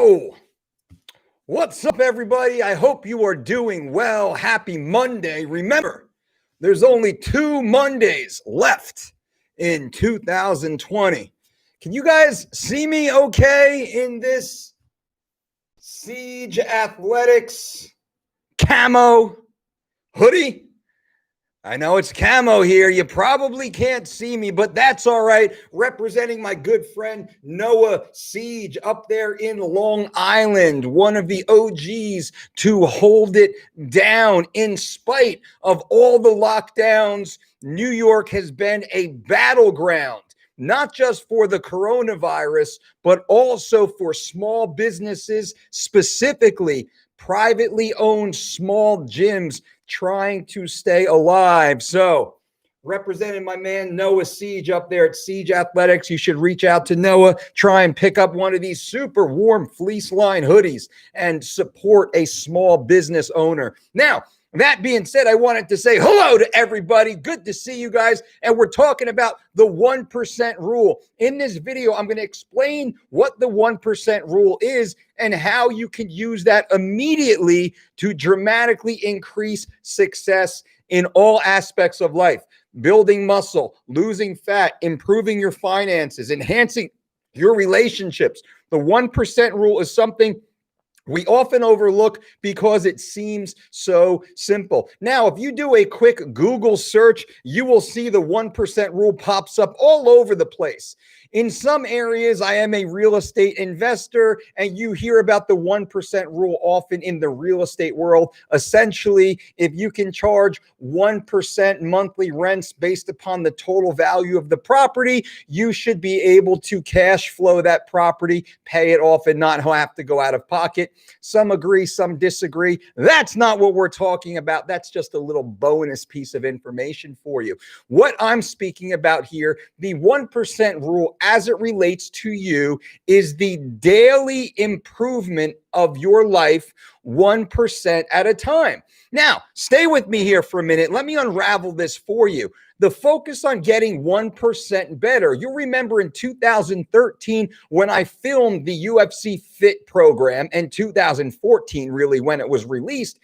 Oh, what's up, everybody? I hope you are doing well. Happy Monday. Remember, there's only 2 Mondays left in 2020. Can you guys see me okay in this Siege Athletics camo hoodie? I know it's camo here. You probably can't see me, but that's all right. Representing my good friend Noah Siege up there in Long Island, one of the OGs to hold it down in spite of all the lockdowns. New York has been a battleground, not just for the coronavirus, but also for small businesses, specifically privately owned small gyms trying to stay alive. So, representing my man Noah Siege up there at Siege Athletics, you should reach out to Noah, try and pick up one of these super warm fleece line hoodies and support a small business owner. Now, that being said, I wanted to say hello to everybody. Good to see you guys. And we're talking about the 1% rule. In this video, I'm going to explain what the 1% rule is and how you can use that immediately to dramatically increase success in all aspects of life. Building muscle, losing fat, improving your finances, enhancing your relationships. The 1% rule is something we often overlook because it seems so simple. Now, if you do a quick Google search, you will see the 1% rule pops up all over the place. In some areas, I am a real estate investor, and you hear about the 1% rule often in the real estate world. Essentially, if you can charge 1% monthly rents based upon the total value of the property, you should be able to cash flow that property, pay it off, and not have to go out of pocket. Some agree, some disagree. That's not what we're talking about. That's just a little bonus piece of information for you. What I'm speaking about here, the 1% rule as it relates to you, is the daily improvement of your life 1% at a time. Now, stay with me here for a minute. Let me unravel this for you. The focus on getting 1% better. You'll remember in 2013 when I filmed the UFC Fit program, and 2014 really when it was released,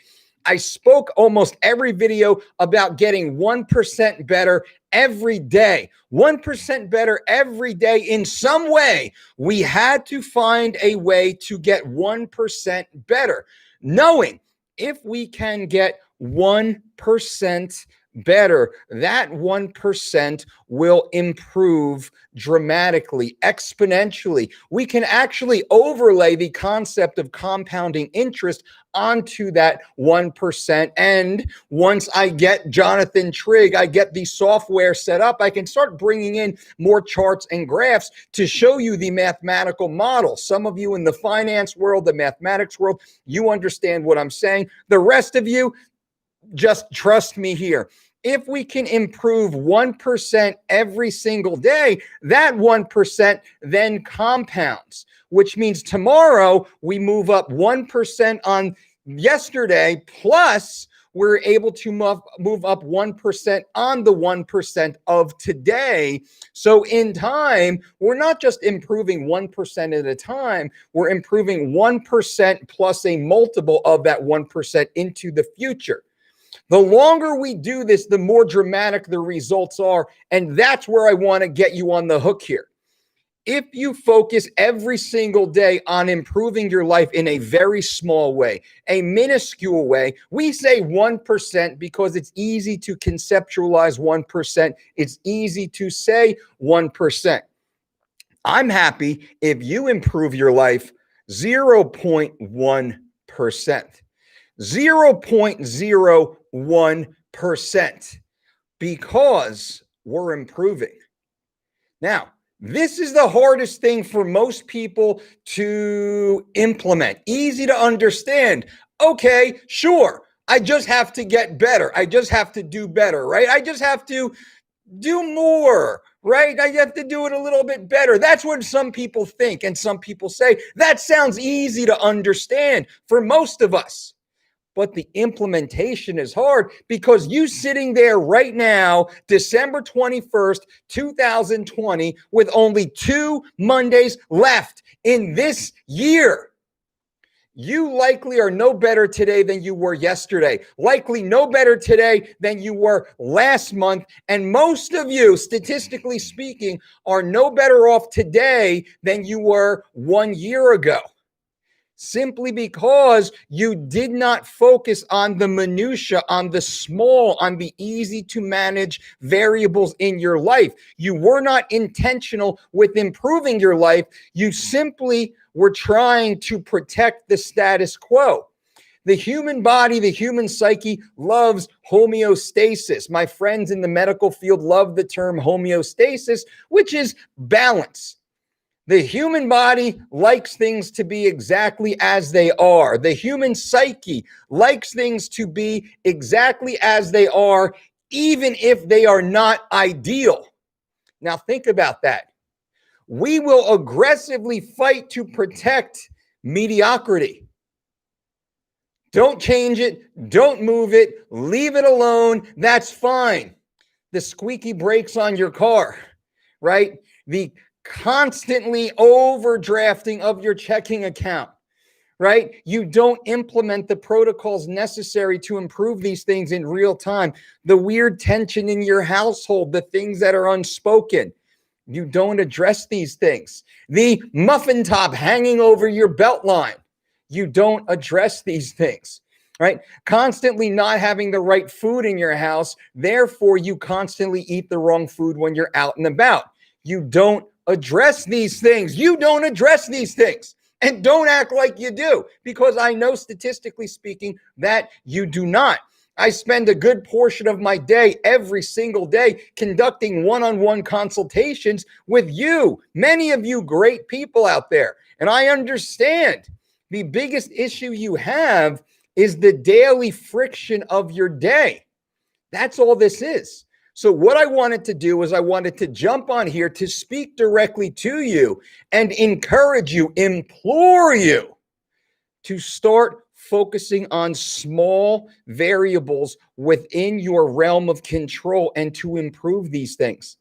I spoke almost every video about getting 1% better every day. 1% better every day in some way. We had to find a way to get 1% better, knowing if we can get 1% better, that 1% will improve dramatically, exponentially. We can actually overlay the concept of compounding interest onto that 1%. And once I get Jonathan Trigg, I get the software set up, I can start bringing in more charts and graphs to show you the mathematical model. Some of you in the finance world, the mathematics world, you understand what I'm saying. The rest of you, just trust me here. If we can improve 1% every single day, that 1% then compounds, which means tomorrow we move up 1% on yesterday, plus we're able to move up 1% on the 1% of today. So in time, we're not just improving 1% at a time, we're improving 1% plus a multiple of that 1% into the future. The longer we do this, the more dramatic the results are. And that's where I want to get you on the hook here. If you focus every single day on improving your life in a very small way, a minuscule way, we say 1% because it's easy to conceptualize 1%. It's easy to say 1%. I'm happy if you improve your life 0.1%. 0.01% because we're improving. Now, this is the hardest thing for most people to implement. Easy to understand. Okay, sure. I just have to get better. I just have to do better, right? I just have to do more, right? I have to do it a little bit better. That's what some people think. And some people say, that sounds easy to understand for most of us. But the implementation is hard because you sitting there right now, December 21st, 2020, with only 2 Mondays left in this year. You likely are no better today than you were yesterday, likely no better today than you were last month. And most of you, statistically speaking, are no better off today than you were 1 year ago. Simply because you did not focus on the minutia, on the small, on the easy to manage variables in your life. You were not intentional with improving your life. You simply were trying to protect the status quo. The human body, the human psyche loves homeostasis. My friends in the medical field love the term homeostasis, which is balance. The human body likes things to be exactly as they are. The human psyche likes things to be exactly as they are, even if they are not ideal. Now, think about that. We will aggressively fight to protect mediocrity. Don't change it. Don't move it. Leave it alone. That's fine. The squeaky brakes on your car, right? The constantly overdrafting of your checking account, right? You don't implement the protocols necessary to improve these things in real time. The weird tension in your household, the things that are unspoken, you don't address these things. The muffin top hanging over your belt line, you don't address these things, right? Constantly not having the right food in your house, therefore you constantly eat the wrong food when you're out and about. You don't address these things. You don't address these things. And don't act like you do, because I know statistically speaking that you do not. I spend a good portion of my day every single day conducting one-on-one consultations with you, many of you great people out there. And I understand the biggest issue you have is the daily friction of your day. That's all this is. So what I wanted to do is I wanted to jump on here to speak directly to you and encourage you, implore you to start focusing on small variables within your realm of control and to improve these things.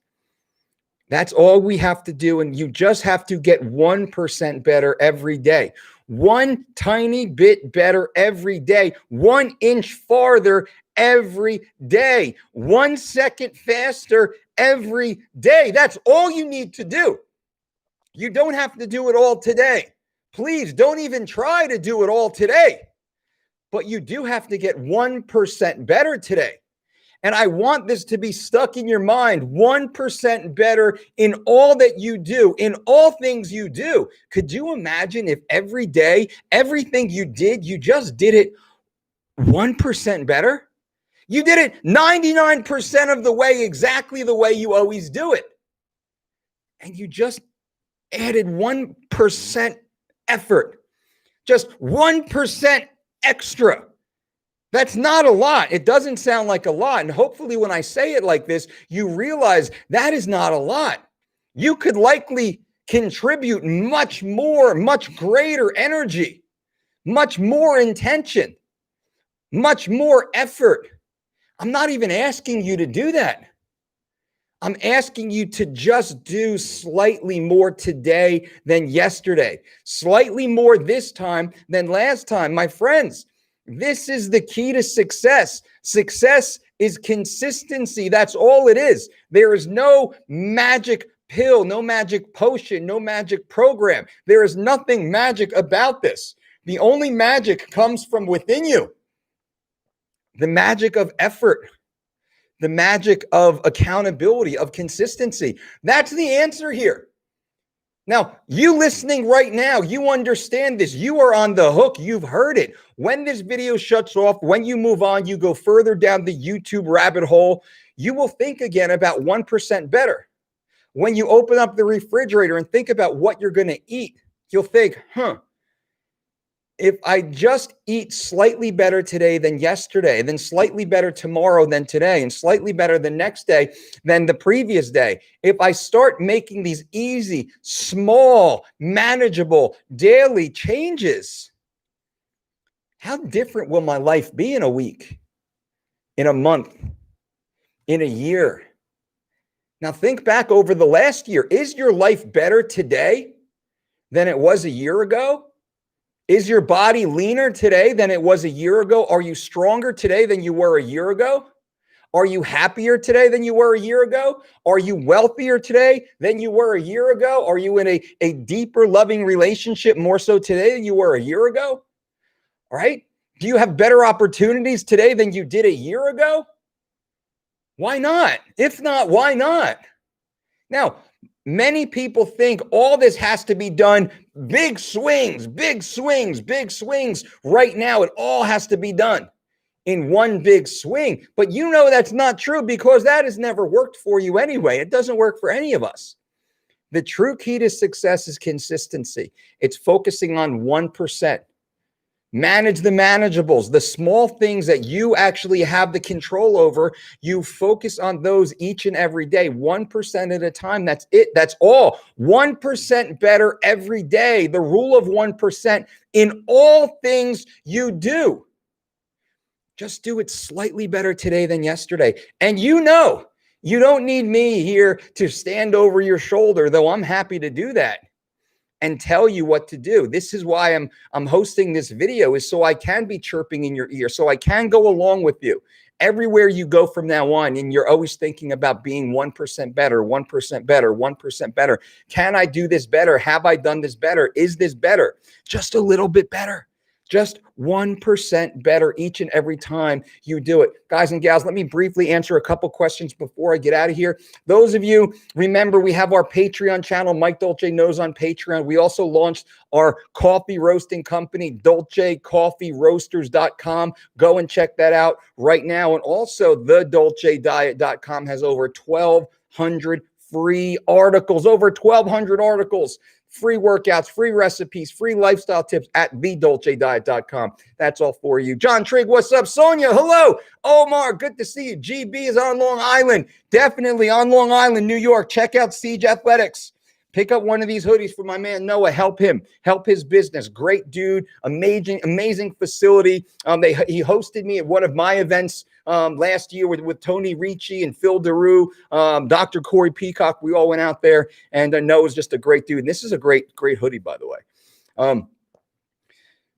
That's all we have to do. And you just have to get 1% better every day. One tiny bit better every day, 1 inch farther every day, 1 second faster every day. That's all you need to do. You don't have to do it all today. Please don't even try to do it all today. But you do have to get 1% better today. And I want this to be stuck in your mind, 1% better in all that you do, in all things you do. Could you imagine if every day, everything you did, you just did it 1% better? You did it 99% of the way, exactly the way you always do it. And you just added 1% effort, just 1% extra. That's not a lot. It doesn't sound like a lot. And hopefully when I say it like this, you realize that is not a lot. You could likely contribute much more, much greater energy, much more intention, much more effort. I'm not even asking you to do that. I'm asking you to just do slightly more today than yesterday, slightly more this time than last time. My friends, this is the key to success. Success is consistency. That's all it is. There is no magic pill, no magic potion, no magic program. There is nothing magic about this. The only magic comes from within you. The magic of effort, the magic of accountability, of consistency. That's the answer here. Now, you listening right now, you understand this. You are on the hook. You've heard it. When this video shuts off, when you move on, you go further down the YouTube rabbit hole, you will think again about 1% better. When you open up the refrigerator and think about what you're going to eat, you'll think, if I just eat slightly better today than yesterday, then slightly better tomorrow than today, and slightly better the next day than the previous day, if I start making these easy, small, manageable, daily changes, how different will my life be in a week, in a month, in a year? Now think back over the last year. Is your life better today than it was a year ago? Is your body leaner today than it was a year ago? Are you stronger today than you were a year ago? Are you happier today than you were a year ago? Are you wealthier today than you were a year ago? Are you in a deeper, loving relationship more so today than you were a year ago? All right. Do you have better opportunities today than you did a year ago? Why not? If not, why not? Now, many people think all this has to be done big swings, big swings, big swings. Right now, it all has to be done in one big swing. But you know that's not true because that has never worked for you anyway. It doesn't work for any of us. The true key to success is consistency. It's focusing on 1%. Manage the manageables, the small things that you actually have the control over. You focus on those each and every day, 1% at a time. That's it. That's all. 1% better every day. The rule of 1% in all things you do. Just do it slightly better today than yesterday. And you know, you don't need me here to stand over your shoulder, though I'm happy to do that and tell you what to do. This is why I'm hosting this video, is so I can be chirping in your ear, so I can go along with you everywhere you go from now on. And you're always thinking about being 1% better, 1% better, 1% better. Can I do this better? Have I done this better? Is this better? Just a little bit better. Just 1% better each and every time you do it. Guys and gals, let me briefly answer a couple questions before I get out of here. Those of you, remember, we have our Patreon channel, Mike Dolce Knows on Patreon. We also launched our coffee roasting company, DolceCoffeeRoasters.com. Go and check that out right now. And also, thedolcediet.com has over 1,200 free articles, over 1,200 articles. Free workouts, free recipes, free lifestyle tips at thedolcediet.com. That's all for you. John Trigg, what's up? Sonia, hello. Omar, good to see you. GB is on Long Island. Definitely on Long Island, New York. Check out Siege Athletics. Pick up one of these hoodies for my man Noah. Help him. Help his business. Great dude. Amazing facility. He hosted me at one of my events last year with Tony Ricci and Phil DeRue, Dr. Corey Peacock. We all went out there, and Noah's just a great dude. And this is a great hoodie, by the way.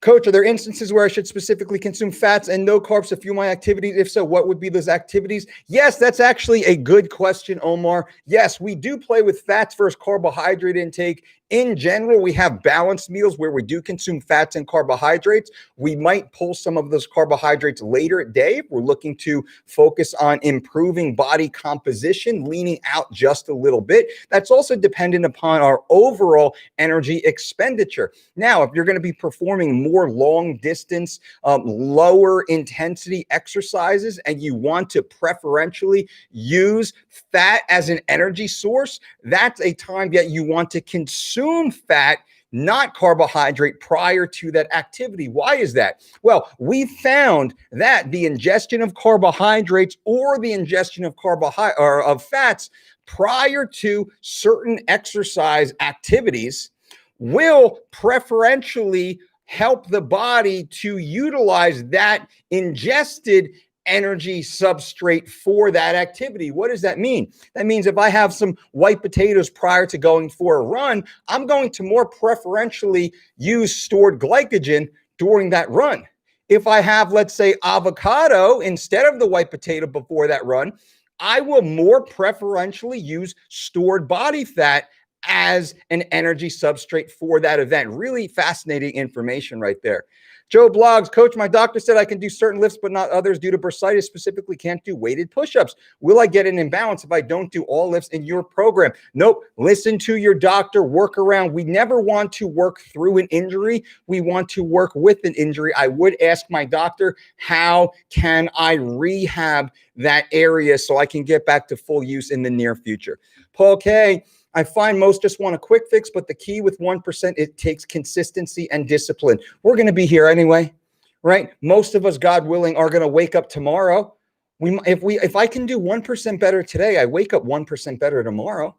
Coach, are there instances where I should specifically consume fats and no carbs to fuel my activities? If so, what would be those activities? Yes, that's actually a good question, Omar. Yes, we do play with fats versus carbohydrate intake. In general, we have balanced meals where we do consume fats and carbohydrates. We might pull some of those carbohydrates later at day if we're looking to focus on improving body composition, leaning out just a little bit. That's also dependent upon our overall energy expenditure. Now, if you're going to be performing more long distance, lower intensity exercises, and you want to preferentially use fat as an energy source, that's a time that you want to consume fat, not carbohydrate, prior to that activity. Why is that? Well, we found that the ingestion of carbohydrates or the ingestion of of fats prior to certain exercise activities will preferentially help the body to utilize that ingested energy substrate for that activity. What does that mean? That means if I have some white potatoes prior to going for a run, I'm going to more preferentially use stored glycogen during that run. If I have, let's say, avocado instead of the white potato before that run, I will more preferentially use stored body fat as an energy substrate for that event. Really fascinating information right there. Joe Blogs, Coach, my doctor said I can do certain lifts, but not others due to bursitis, specifically can't do weighted push-ups. Will I get an imbalance if I don't do all lifts in your program? Nope. Listen to your doctor, work around. We never want to work through an injury. We want to work with an injury. I would ask my doctor, how can I rehab that area so I can get back to full use in the near future? Paul K., I find most just want a quick fix, but the key with 1%, it takes consistency and discipline. We're going to be here anyway, right? Most of us, God willing, are going to wake up tomorrow. If I can do 1% better today, I wake up 1% better tomorrow.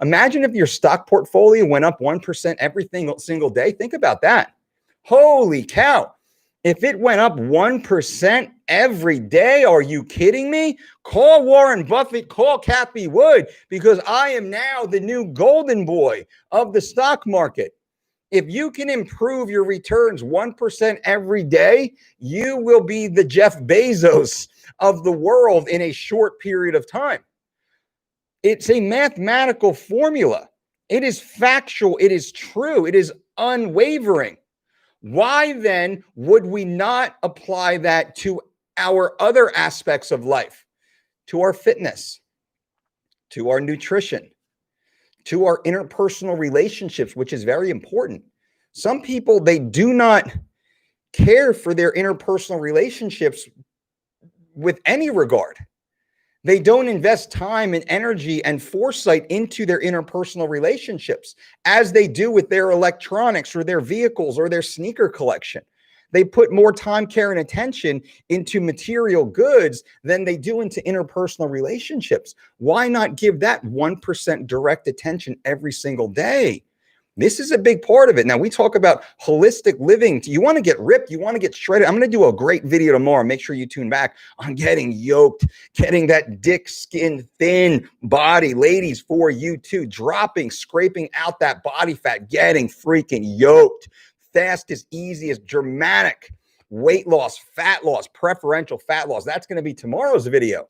Imagine if your stock portfolio went up 1% every single day. Think about that. Holy cow. If it went up 1% every day, are you kidding me? Call Warren Buffett, call Cathie Wood, because I am now the new golden boy of the stock market. If you can improve your returns 1% every day, you will be the Jeff Bezos of the world in a short period of time. It's a mathematical formula. It is factual. It is true. It is unwavering. Why then would we not apply that to our other aspects of life, to our fitness, to our nutrition, to our interpersonal relationships, which is very important? Some people, they do not care for their interpersonal relationships with any regard. They don't invest time and energy and foresight into their interpersonal relationships as they do with their electronics or their vehicles or their sneaker collection. They put more time, care, and attention into material goods than they do into interpersonal relationships. Why not give that 1% direct attention every single day? This is a big part of it. Now, we talk about holistic living. You want to get ripped. You want to get shredded. I'm going to do a great video tomorrow. Make sure you tune back on getting yoked, getting that dick skin thin body. Ladies, for you too, dropping, scraping out that body fat, getting freaking yoked. Fastest, easiest, dramatic weight loss, fat loss, preferential fat loss. That's going to be tomorrow's video.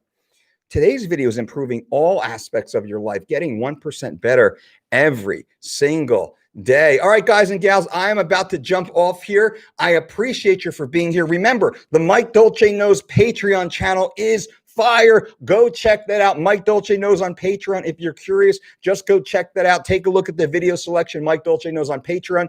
Today's video is improving all aspects of your life, getting 1% better every single day. All right, guys and gals, I am about to jump off here. I appreciate you for being here. Remember, the Mike Dolce Knows Patreon channel is fire. Go check that out. Mike Dolce Knows on Patreon. If you're curious, just go check that out. Take a look at the video selection. Mike Dolce Knows on Patreon.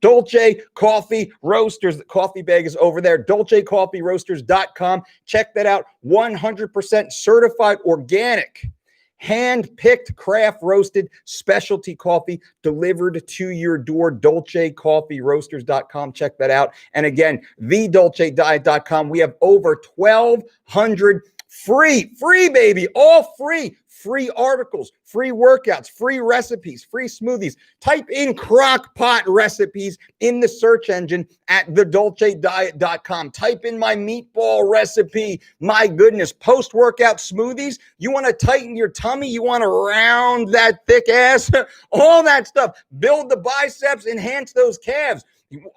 Dolce Coffee Roasters. The coffee bag is over there. DolceCoffeeRoasters.com. Check that out. 100% certified organic, hand-picked, craft roasted specialty coffee delivered to your door. DolceCoffeeRoasters.com. Check that out. And again, TheDolceDiet.com. We have over 1,200 free, baby, all free articles, free workouts, free recipes, free smoothies. Type in crock pot recipes in the search engine at TheDolceDiet.com. Type in my meatball recipe. My goodness, post-workout smoothies. You want to tighten your tummy? You want to round that thick ass? All that stuff. Build the biceps, enhance those calves.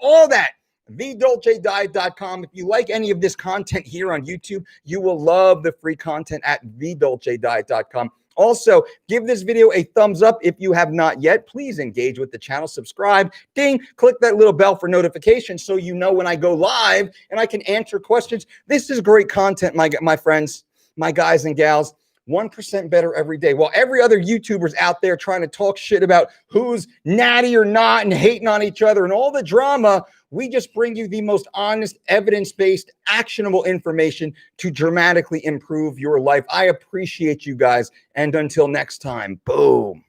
All that. TheDolceDiet.com. If you like any of this content here on YouTube, you will love the free content at TheDolceDiet.com. Also, give this video a thumbs up if you have not yet. Please engage with the channel, subscribe, ding, click that little bell for notifications so you know when I go live and I can answer questions. This is great content, my friends, my guys and gals. 1% better every day. While every other YouTuber's out there trying to talk shit about who's natty or not and hating on each other and all the drama, we just bring you the most honest, evidence-based, actionable information to dramatically improve your life. I appreciate you guys. And until next time, boom.